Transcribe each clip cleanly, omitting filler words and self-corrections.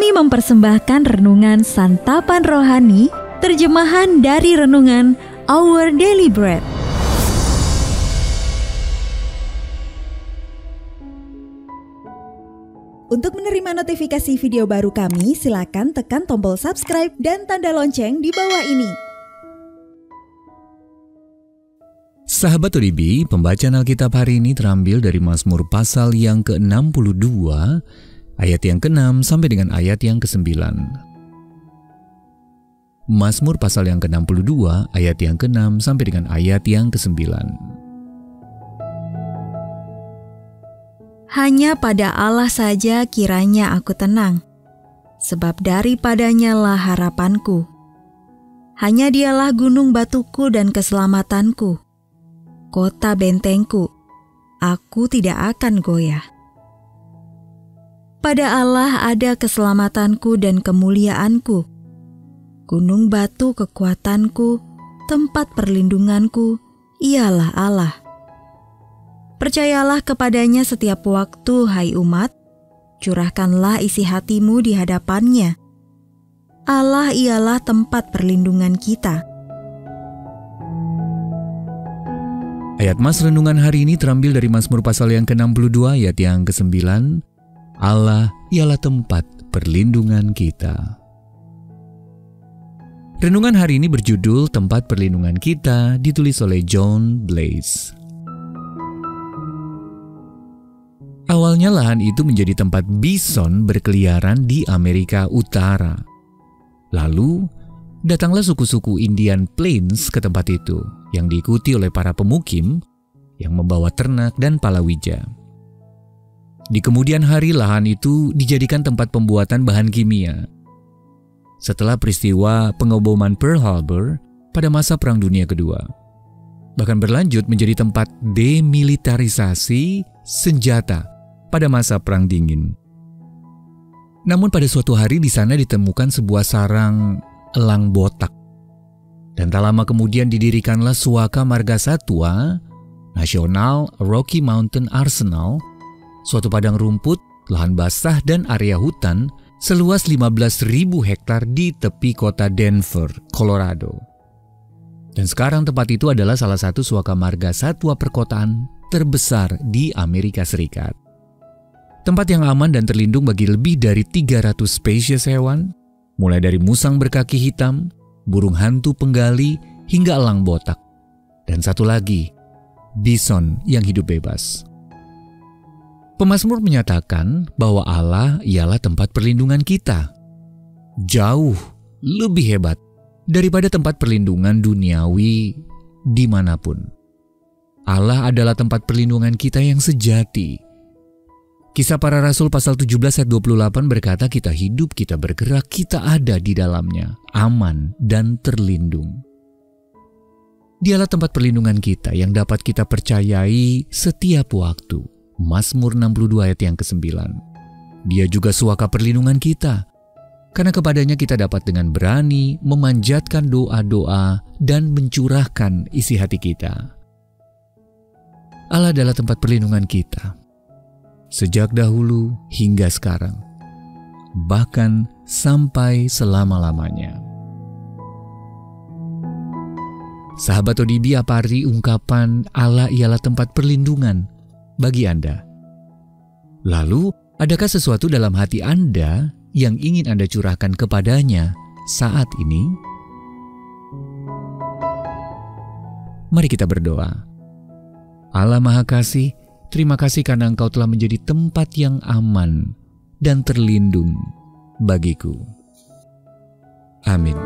Kami mempersembahkan renungan Santapan Rohani, terjemahan dari renungan Our Daily Bread. Untuk menerima notifikasi video baru kami, silakan tekan tombol subscribe dan tanda lonceng di bawah ini. Sahabat ODB, pembacaan Alkitab hari ini terambil dari Mazmur pasal yang ke-62, ayat yang ke-6 sampai dengan ayat yang ke-9. Mazmur pasal yang ke-62, ayat yang ke-6 sampai dengan ayat yang ke-9. Hanya pada Allah saja kiranya aku tenang, sebab daripadanya lah harapanku. Hanya Dialah gunung batuku dan keselamatanku, kota bentengku, aku tidak akan goyah. Pada Allah ada keselamatanku dan kemuliaanku, gunung batu kekuatanku, tempat perlindunganku, ialah Allah. Percayalah kepadanya setiap waktu, hai umat, curahkanlah isi hatimu di hadapannya. Allah ialah tempat perlindungan kita. Ayat Mas renungan hari ini terambil dari Mazmur pasal yang ke-62 ayat yang ke-9. Allah ialah tempat perlindungan kita. Renungan hari ini berjudul Tempat Perlindungan Kita, ditulis oleh John Blaze. Awalnya lahan itu menjadi tempat bison berkeliaran di Amerika Utara. Lalu, datanglah suku-suku Indian Plains ke tempat itu, yang diikuti oleh para pemukim yang membawa ternak dan palawija. Di kemudian hari lahan itu dijadikan tempat pembuatan bahan kimia. Setelah peristiwa pengeboman Pearl Harbor pada masa Perang Dunia Kedua, bahkan berlanjut menjadi tempat demilitarisasi senjata pada masa Perang Dingin. Namun pada suatu hari di sana ditemukan sebuah sarang elang botak. Dan tak lama kemudian didirikanlah Suaka Marga Satwa Nasional Rocky Mountain Arsenal, suatu padang rumput, lahan basah dan area hutan seluas 15.000 hektar di tepi kota Denver, Colorado. Dan sekarang tempat itu adalah salah satu Suaka Marga Satwa perkotaan terbesar di Amerika Serikat. Tempat yang aman dan terlindung bagi lebih dari 300 spesies hewan, mulai dari musang berkaki hitam, burung hantu penggali, hingga elang botak. Dan satu lagi, bison yang hidup bebas. Pemazmur menyatakan bahwa Allah ialah tempat perlindungan kita. Jauh lebih hebat daripada tempat perlindungan duniawi dimanapun. Allah adalah tempat perlindungan kita yang sejati. Kisah Para Rasul pasal 17 ayat 28 berkata kita hidup, kita bergerak, kita ada di dalamnya, aman dan terlindung. Dialah tempat perlindungan kita yang dapat kita percayai setiap waktu. Mazmur 62 ayat yang ke-9. Dia juga suaka perlindungan kita, karena kepadanya kita dapat dengan berani memanjatkan doa-doa dan mencurahkan isi hati kita. Allah adalah tempat perlindungan kita, sejak dahulu hingga sekarang, bahkan sampai selama-lamanya. Sahabat ODB, apa arti ungkapan Allah ialah tempat perlindungan bagi Anda? Lalu, adakah sesuatu dalam hati Anda yang ingin Anda curahkan kepadanya saat ini? Mari kita berdoa. Allah Maha Kasih, terima kasih karena Engkau telah menjadi tempat yang aman dan terlindung bagiku. Amin.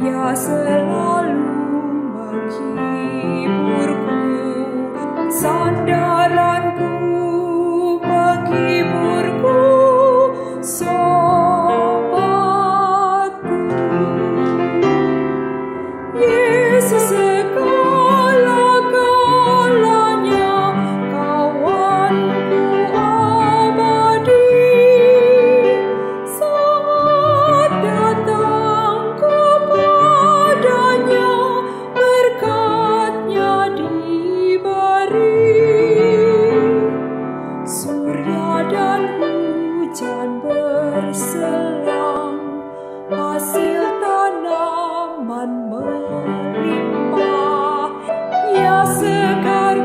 Dia selalu menghiburku, sandaranku, penghiburku, sobatku. Yesus segala-galanya, kawanku abadi. Saat datang kepadanya, berkatnya diberi. Surya dan hujan berselang, hasil tanaman melimpah. Ya segar